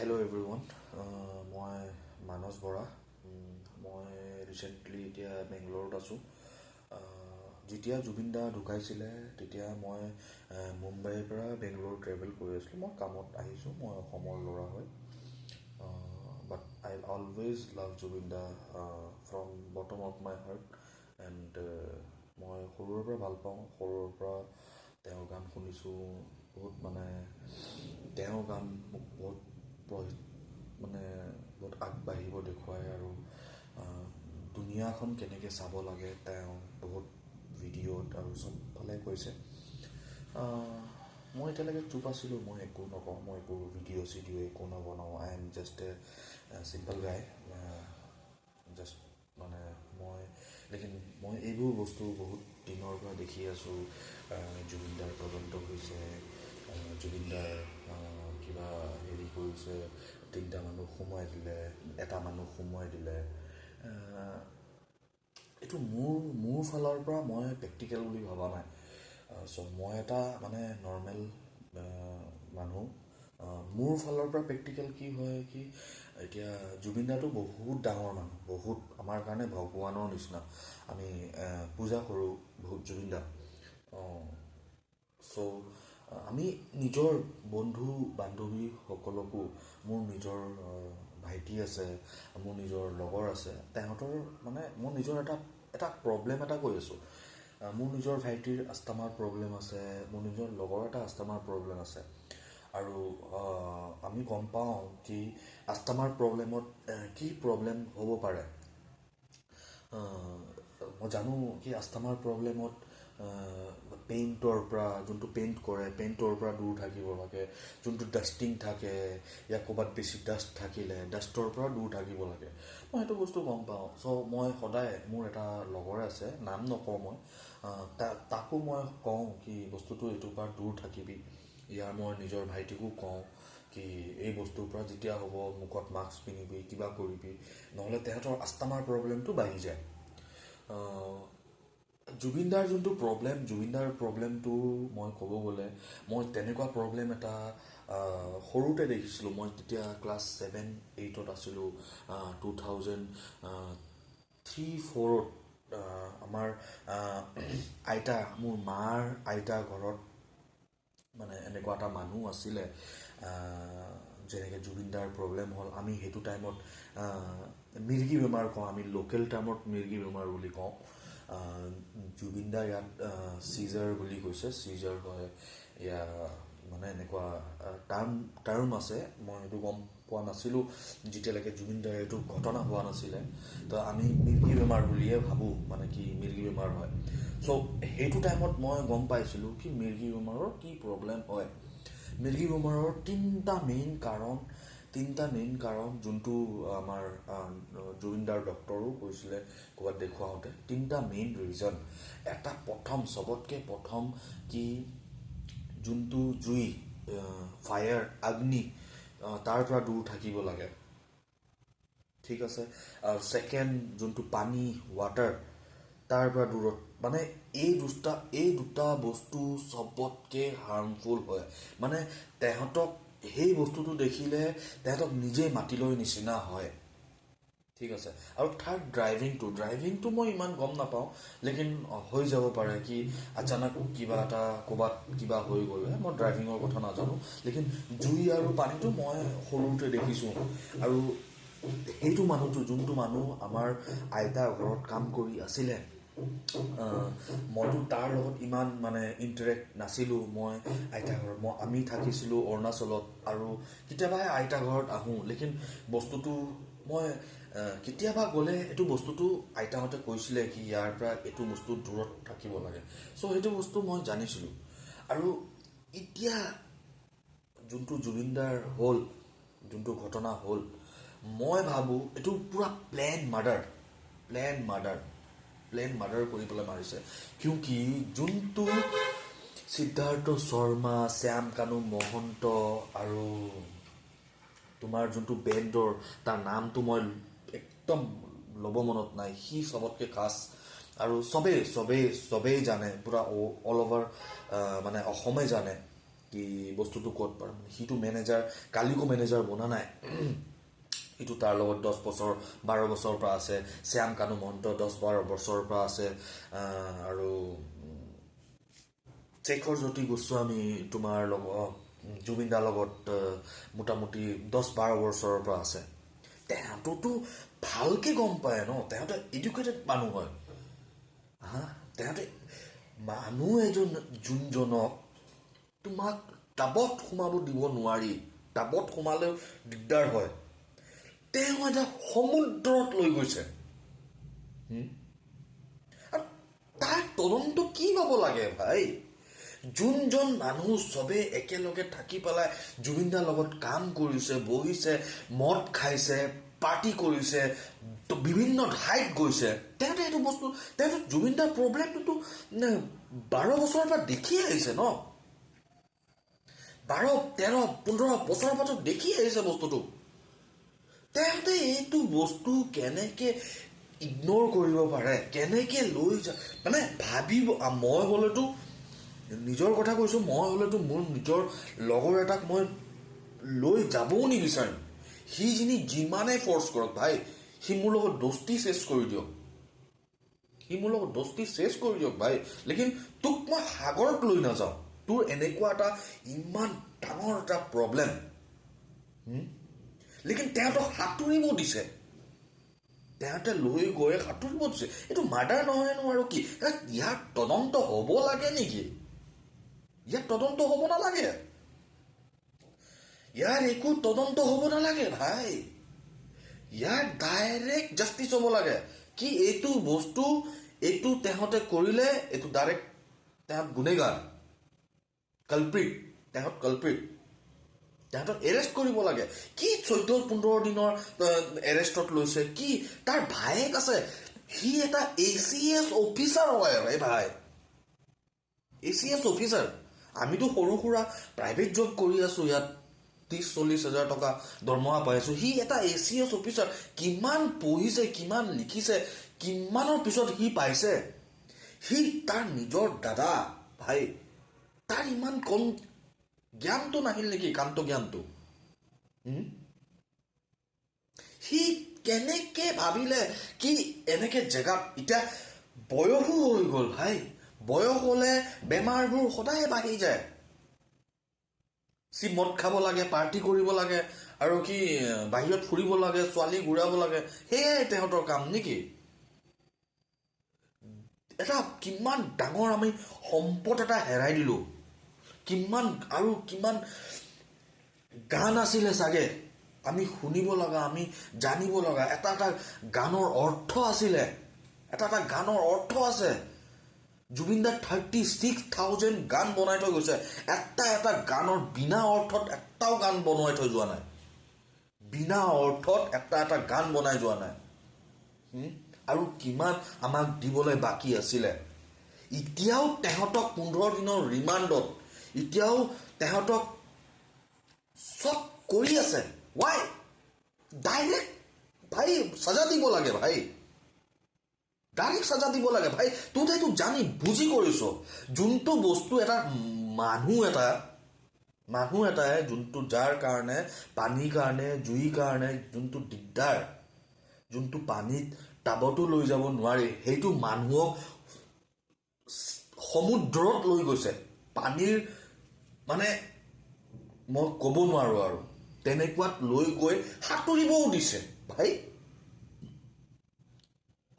Hello' everyone, মই মানস বৰা। মই recently এতিয়া বেংগলোৰত আছোঁ। যেতিয়া জুবিন দা ঢুকাইছিলে তেতিয়া মই মুম্বাইৰ পৰা বেংগলোৰ ট্ৰেভেল কৰি আছিলোঁ। মই কামত আহিছোঁ, মই অসমৰ ল'ৰা হয়। But I always love Zubeen দা from bottom of my heart. And মই সৰুৰে পৰা ভাল পাওঁ। সৰুৰে পৰা তেওঁৰ গান শুনিছোঁ বহুত। তেওঁৰ গান মোক বহুত বহুত আগবাঢ়িব দেখুৱায় আৰু দুনিয়াখন কেনেকৈ চাব লাগে তেওঁ বহুত ভিডিঅ'ত আৰু চবফালে কৈছে। মই এতিয়ালৈকে চুপ আছিলোঁ, মই একো নকওঁ, মই একো ভিডিঅ' একো নবনাওঁ। I am just A simple গাই। জাষ্ট মই এইবোৰ বস্তু বহুত দিনৰ পৰা দেখি আছোঁ। জুবিন দাৰ তদন্ত হৈছে, জুবিন দাৰ কিবা হেৰি কৰিছে, 3টা মানুহ সোমোৱাই দিলে, এটা মানুহ সোমোৱাই দিলে। এইটো মোৰ ফালৰ পৰা মই প্ৰেক্টিকেল বুলি ভবা নাই। চ' মই এটা নৰ্মেল মানুহ। মোৰ ফালৰ পৰা প্ৰেক্টিকেল কি হয় কি, এতিয়া জুবিন দাটো বহুত ডাঙৰ মানুহ, বহুত আমাৰ কাৰণে ভগৱানৰ নিচিনা। আমি পূজা কৰোঁ বহুত জুবিন দাক। চ' আমি নিজৰ বন্ধু বান্ধৱীসকলকো, মোৰ নিজৰ ভাইটি আছে, মোৰ নিজৰ লগৰ আছে, তেহঁতৰ মোৰ নিজৰ এটা প্ৰব্লেম এটা কৈ আছোঁ। মোৰ নিজৰ ভাইটিৰ আস্থামাৰ প্ৰব্লেম আছে, মোৰ নিজৰ লগৰ এটা আস্থামাৰ প্ৰব্লেম আছে। আৰু আমি গম পাওঁ কি আস্থামাৰ প্ৰব্লেমত কি প্ৰব্লেম হ'ব পাৰে। মই জানো কি আস্থামাৰ প্ৰব্লেমত পেইণ্টৰ পৰা, যোনটো পেইণ্ট কৰে, পেইণ্টৰ পৰা দূৰ থাকিব লাগে। যোনটো ডাষ্টিং থাকে, ইয়াৰ ক'ৰবাত বেছি ডাষ্ট থাকিলে ডাষ্টৰ পৰা দূৰ থাকিব লাগে। মই সেইটো বস্তু গম পাওঁ। চ' মই সদায়, মোৰ এটা লগৰ আছে, নাম নকওঁ মই, তাকো মই কওঁ কি বস্তুটো এইটোৰ পৰা দূৰ থাকিবি। মই নিজৰ ভাইটিকো কওঁ কি এই বস্তুৰ পৰা যেতিয়া হ'ব মুখত মাস্ক পিন্ধিবি, কিবা কৰিবি, নহ'লে তেহেঁতৰ আস্থামাৰ প্ৰব্লেমটো বাঢ়ি যায়। জুবিন দাৰ যোনটো প্ৰব্লেম, জুবিন দাৰ প্ৰব্লেমটো মই ক'ব গ'লে, মই তেনেকুৱা প্ৰব্লেম এটা সৰুতে দেখিছিলোঁ। মই তেতিয়া ক্লাছ 7-8 আছিলোঁ, 2003-04। আমাৰ মোৰ মাৰ আইতা ঘৰত এনেকুৱা এটা মানুহ আছিলে। যেনেকৈ জুবিন দাৰ প্ৰব্লেম হ'ল, আমি সেইটো টাইমত মিৰ্গী বেমাৰ কওঁ, আমি লোকেল টাইমত মিৰ্গী বেমাৰ বুলি কওঁ। জুবিন দা ইয়াত চিজাৰ বুলি কৈছে, চিজাৰ হয় ইয়া এনেকুৱা টাৰ্ম আছে। মই সেইটো গম পোৱা নাছিলোঁ যেতিয়ালৈকে জুবিন দাৰ এইটো ঘটনা হোৱা নাছিলে। তো আমি মিৰ্গী বেমাৰ বুলিয়ে ভাবোঁ, কি মিৰ্গী বেমাৰ হয়। চ' সেইটো টাইমত মই গম পাইছিলোঁ কি মিৰ্গী বেমাৰৰ কি প্ৰব্লেম হয়। মিৰ্গী বেমাৰৰ তিনিটা মেইন কাৰণ, যোনটো আমাৰ জুবিন দাৰ ডক্টৰো কৈছিলে ক'ৰবাত দেখুৱাওঁতে, 3টা মেইন ৰিজন। এটা চবতকৈ প্ৰথম কি, যোনটো জুই, ফায়াৰ, অগ্নি, তাৰ পৰা দূৰ থাকিব লাগে, ঠিক আছে। আৰু ছেকেণ্ড যোনটো পানী, ৱাটাৰ, তাৰ পৰা দূৰত। এই দুটা বস্তু চবতকৈ হাৰ্মফুল হয়। তেহঁতক সেই বস্তুটো দেখিলে তেহঁতক নিজেই মাতিলৈ নিচিনা হয়, ঠিক আছে। আৰু থাৰ্ড ড্ৰাইভিংটো মই ইমান গম নাপাওঁ, লেকিন হৈ যাব পাৰে কি আচানক কিবা এটা ক'ৰবাত কিবা হৈ গ'লে। মই ড্ৰাইভিঙৰ কথা নাজানো, লেকিন জুই আৰু পানীটো মই সৰুতে দেখিছোঁ। আৰু সেইটো যোনটো মানুহ আমাৰ আইতা ঘৰত কাম কৰি আছিলে, মইতো তাৰ লগত ইমান ইণ্টাৰেক্ট নাছিলোঁ। মই আইতা ঘৰত, আমি থাকিছিলোঁ অৰুণাচলত, আৰু কেতিয়াবাহে আইতা ঘৰত আহোঁ। লেকিন বস্তুটো মই কেতিয়াবা গ'লে এইটো বস্তুটো আইতাহঁতে কৈছিলে কি ইয়াৰ পৰা এইটো বস্তু দূৰত থাকিব লাগে। চ' সেইটো বস্তু মই জানিছিলোঁ। আৰু এতিয়া যোনটো জুবিনদাৰ হ'ল, যোনটো ঘটনা হ'ল, মই ভাবোঁ এইটো পূৰা প্লেন মাৰ্ডাৰ কৰি পেলাই মাৰিছে। কিয়কি যোনটো সিদ্ধাৰ্থ শৰ্মা, শ্যাম কানু মহন্ত আৰু তোমাৰ যোনটো বেণ্ডৰ, তাৰ নামটো মই একদম ল'ব মনত নাই, সি চবতকৈ খাছ। আৰু চবেই জানে, পূৰা অল অভাৰ অসমে জানে কি বস্তুটো ক'ত পাম, সিটো মেনেজাৰ কালিকো মেনেজাৰ বনা নাই, সিটো তাৰ লগত 10 বছৰ 12 বছৰৰ পৰা আছে, শ্যাম কানু মহন্ত 10-12 বছৰৰ পৰা আছে, আৰু শেখৰ জ্যোতি গোস্বামী তোমাৰ লগত জুবিন দাৰ লগত মোটামুটি 10-12 বছৰৰ পৰা আছে। তেহেঁতোতো ভালকে গম পায় ন, তেহেঁতে এডুকেটেড মানুহ হয়, তেহেঁতে মানুহ এজন যোনজনক তোমাক টাবত সোমাব দিব নোৱাৰি, টাবত সোমালেও দিগদাৰ হয়, তেওঁ এটা সমুদ্ৰত লৈ গৈছে। আৰু তাৰ তদন্ত কি হ'ব লাগে ভাই? যোনজন মানুহ চবে একেলগে থাকি পেলাই জুবিন দাৰ লগত কাম কৰিছে, বহিছে, মদ খাইছে, পাৰ্টি কৰিছে, বিভিন্ন ঠাইত গৈছে, তেহেঁতে এইটো বস্তু, তেহেঁতে জুবিন দাৰ প্ৰব্লেমটোতো 12 বছৰৰ পৰা দেখি আহিছে ন, 12-13-15 বছৰৰ পৰা দেখি আহিছে বস্তুটো। তেহেঁতে এইটো বস্তু কেনেকে ইগন'ৰ কৰিব পাৰে, কেনেকে লৈ যায় মানে ভাবিব। মই হ'লেতো নিজৰ কথা কৈছোঁ, মই হ'লেতো মোৰ নিজৰ লগৰ এটাক মই লৈ যাবও নিবিচাৰিম। সি যিমানে ফ'ৰ্চ কৰক ভাই, সি মোৰ লগত দোস্তি চেছ কৰি দিয়ক, ভাই, লেকিন তোক মই সাগৰত লৈ নাযাওঁ। তোৰ এনেকুৱা এটা ইমান ডাঙৰ এটা প্ৰব্লেম, লেকিন তেহেঁতক সাঁতুৰিব দিছে, তেহেঁতে লৈ গৈ সাঁতুৰিব দিছে। এইটো মাৰ্ডাৰ নহয় নো আৰু কি? ইয়াৰ তদন্ত হ'ব লাগে নেকি? ইয়াৰ তদন্ত হ'ব নালাগে, ইয়াৰ একো তদন্ত হ'ব নালাগে ভাই, ইয়াৰ ডাইৰেক্ট জাষ্টিচ হ'ব লাগে। কি এইটো বস্তু, এইটো তেহঁতে কৰিলে, এইটো ডাইৰেক্ট তেহঁত গুনেগাৰ, কালপ্ৰিট, তেহঁতক এৰেষ্ট কৰিব লাগে। কি 14-15 দিনৰ এৰেষ্টত লৈছে? কি তাৰ ভায়েক আছে, সি এটা ACS অফিচাৰ হয় ভাই, ACS অফিচাৰ। আমিতো সৰু সুৰা প্ৰাইভেট জব কৰি আছো, ইয়াত 30-40 হাজাৰ টকা দৰমহা পাই আছো। সি এটা ACS অফিচাৰ, কিমান পঢ়িছে, কিমান লিখিছে, কিমানৰ পিছত সি পাইছে। সি তাৰ নিজৰ দাদা ভাই, তাৰ ইমান কম জ্ঞানটো নাহিল নেকি, কান্ত জ্ঞানটো? সি কেনেকে ভাবিলে কি এনেকে জেগাত, এতিয়া বয়সো হৈ গ'ল ভাই, বয়স হ'লে বেমাৰবোৰ সদায় বাঢ়ি যায়। সি মদ খাব লাগে, পাৰ্টি কৰিব লাগে, আৰু কি বাহিৰত ফুৰিব লাগে, ছোৱালী ঘূৰাব লাগে, সেয়াই তেহঁতৰ কাম নেকি? এটা কিমান ডাঙৰ আমি সম্পদ এটা হেৰাই দিলো, কিমান গান আছিলে চাগে আমি শুনিব লগা, আমি জানিব লগা, এটা গানৰ অৰ্থ আছিলে, এটা গানৰ অৰ্থ আছে। জুবিন দাৰ 36,000 গান বনাই থৈ গৈছে, এটা গানৰ বিনা অৰ্থত এটাও গান বনাই থৈ যোৱা নাই, বিনা অৰ্থত এটা গান বনাই যোৱা নাই। আৰু কিমান আমাক দিবলৈ বাকী আছিলে। এতিয়াও তেহঁতক 15 দিনৰ ৰিমাণ্ডত, এতিয়াও তেহঁতক চব কৰি আছে। ৱাই? ডাইৰেক্ট ভাই সাজা দিব লাগে ভাই, ডাইৰেক্ট সাজা দিব লাগে ভাই। তহঁতে জানি বুজি কৰিছ যোনটো বস্তু, এটা মানুহ এটাই যোনটো, যাৰ কাৰণে পানীৰ কাৰণে, জুইৰ কাৰণে যোনটো দিগদাৰ, যোনটো পানীত টাবতো লৈ যাব নোৱাৰি, সেইটো মানুহক সমুদ্ৰত লৈ গৈছে। পানীৰ মানে মই ক'ব নোৱাৰো আৰু, তেনেকুৱাত লৈ গৈ সাঁতুৰিবও দিছে ভাই।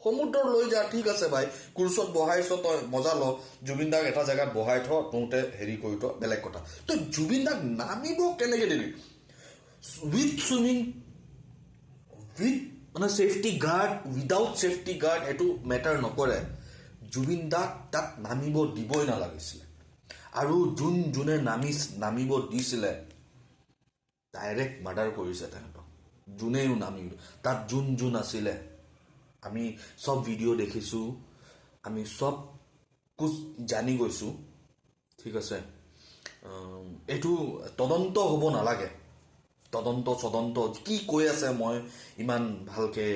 সমুদ্ৰত লৈ যা, ঠিক আছে ভাই, কুৰ্চত বহাইছ, তই মজা ল, জুবিন দাক এটা জেগাত বহাই থ, তহঁতে হেৰি কৰি থ, বেলেগ কথা। তই জুবিন দাক নামিব কেনেকে দিবি? উইথ চুইমিং, উইথ মানে safety guard, without safety guard, সেইটো মেটাৰ নকৰে। জুবিন দাক তাত নামিব দিবই নালাগিছিলে। আৰু যোনে নামিব দিছিলে, ডাইৰেক্ট মাৰ্ডাৰ কৰিছে তেহেঁতক। যোনেও নামিব, তাত যোন আছিলে, আমি চব ভিডিঅ' দেখিছোঁ, আমি চব কুছ জানি গৈছোঁ, ঠিক আছে। এইটো তদন্ত হ'ব নালাগে, তদন্ত কি কৈ আছে, মই ইমান ভালকে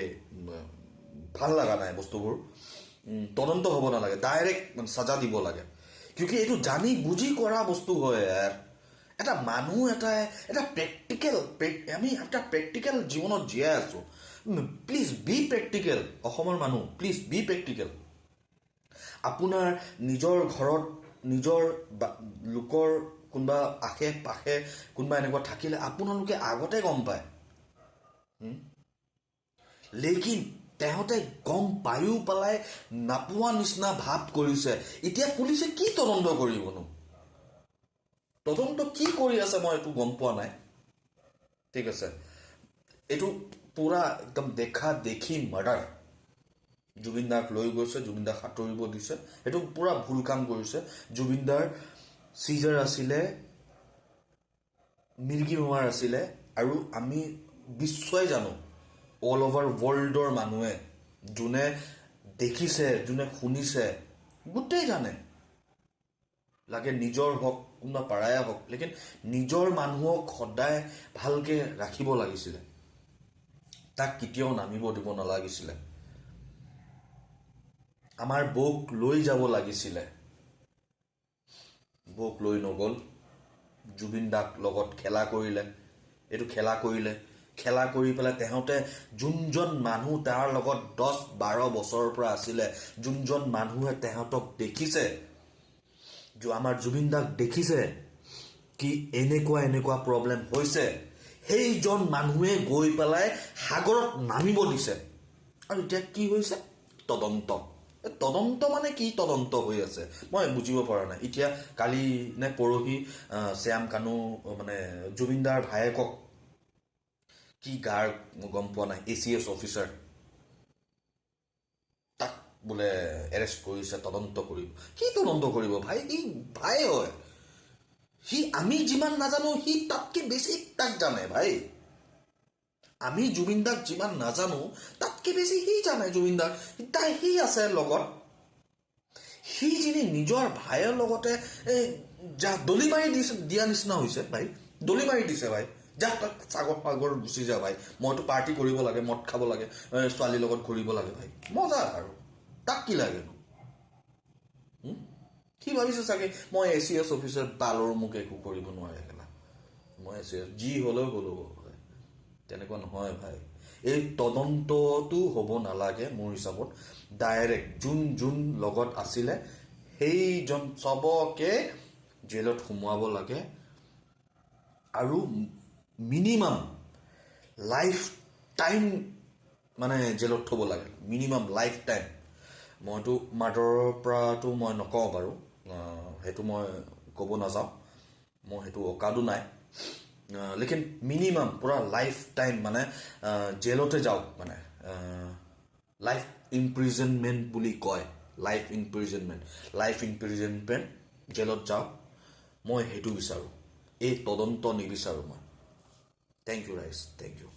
ভাল লগা নাই বস্তুবোৰ। তদন্ত হ'ব নালাগে, ডাইৰেক্ট সাজা দিব লাগে, কিয়কি এইটো জানি বুজি কৰা বস্তু হয় ইয়াৰ। এটা মানুহ এটা আমি এটা প্ৰেক্টিকেল জীৱনত জীয়াই আছোঁ। Please be practical. অসমৰ মানুহ প্লিজ বি প্ৰেক্টিকেল। আপোনাৰ নিজৰ ঘৰত নিজৰ লোকৰ কোনোবা আশে পাশে কোনোবা এনেকুৱা থাকিলে আপোনালোকে আগতে গম পায়, লেকিন তেহঁতে গম পায়ো পেলাই নাপোৱা নিচিনা ভাৱ কৰিছে। এতিয়া পুলিচে কি তদন্ত কৰিবনো? তদন্ত কি কৰি আছে মই এইটো গম পোৱা নাই। ঠিক আছে, এইটো পুৰা একদম দেখা দেখি মাৰ্ডাৰ। জুবিন দাক লৈ গৈছে, জুবিন দাক সাঁতুৰিব দিছে, সেইটো পুৰা ভুল কাম কৰিছে। জুবিন দাৰ চিজাৰ আছিলে, মিৰ্গী বেমাৰ আছিলে, আৰু আমি বিশ্বই জানো, অল অভাৰ ৱৰ্ল্ডৰ মানুহে যোনে দেখিছে, যোনে শুনিছে, গোটেই জানে। লাগে নিজৰ হওক, কোনোবা পাৰাই হওক, লেকিন নিজৰ মানুহক সদায় ভালকৈ ৰাখিব লাগিছিলে। তাক কেতিয়াও নামিব দিব নালাগিছিলে। আমাৰ বৌক লৈ যাব লাগিছিলে, বৌক লৈ নগ'ল। জুবিন দাক লগত খেলা কৰিলে, এইটো খেলা কৰিলে। খেলা কৰি পেলাই তেহঁতে যোনজন মানুহ তাৰ লগত 10-12 বছৰৰ পৰা আছিলে, যোনজন মানুহে তেহঁতক দেখিছে, আমাৰ জুবিন দাক দেখিছে কি এনেকুৱা প্ৰব্লেম হৈছে, সেইজন মানুহে গৈ পেলাই সাগৰত নামিব দিছে। আৰু এতিয়া কি হৈছে? তদন্ত। তদন্ত মানে কি তদন্ত হৈ আছে মই বুজিব পৰা নাই। এতিয়া কালি নে পৰহি শ্যাম কানু মানে জুবিনদাৰ ভায়েকক কি গাৰ গম পোৱা নাই, ACS অফিচাৰ, তাক বোলে এৰেষ্ট কৰিছে, তদন্ত কৰিব। কি তদন্ত কৰিব ভাই? সি ভাই হয়, সি আমি যিমান নাজানো সি তাতকে বেছি তাক জানে ভাই। আমি জুবিন দাক যিমান নাজানো তাতকে বেছি সি জানে জুবিন দাক। সি আছে লগত, সি যিনি নিজৰ ভাইৰ লগতে দলি মাৰি দিয়া নিচিনা হৈছে ভাই। দলি মাৰি দিছে ভাই, যা তাক সাগৰত গুচি যা ভাই, মইতো পাৰ্টি কৰিব লাগে, মদ খাব লাগে, ছোৱালীৰ লগত ঘূৰিব লাগে ভাই, মজা আৰু তাক কি লাগেনো? সি ভাবিছে চাগে মই ACS অফিচাৰ তালৰ মোক একো কৰিব নোৱাৰে, মই ACS যি হ'লেও গ'লো। তেনেকুৱা নহয় ভাই। এই তদন্তটো হ'ব নালাগে মোৰ হিচাপত। ডাইৰেক্ট যোন লগত আছিলে সেইজন চবকে জেলত সোমোৱাব লাগে, আৰু মিনিমাম লাইফ টাইম মানে জেলত থ'ব লাগে, মিনিমাম লাইফ টাইম। মইতো মাৰ্ডাৰৰ পৰাতো মই নকওঁ বাৰু, সেইটো মই ক'ব নাযাওঁ, মই সেইটো অকাদো নাই। লেকিন মিনিমাম পূৰা লাইফ টাইম মানে জেলতে যাওক, মানে লাইফ ইমপ্ৰিজনমেণ্ট বুলি কয়, লাইফ ইমপ্ৰিজনমেণ্ট জেলত যাওক, মই সেইটো বিচাৰোঁ। এই তদন্ত নিবিচাৰোঁ মই। থেংক ইউ ৰাইজ, থেংক ইউ।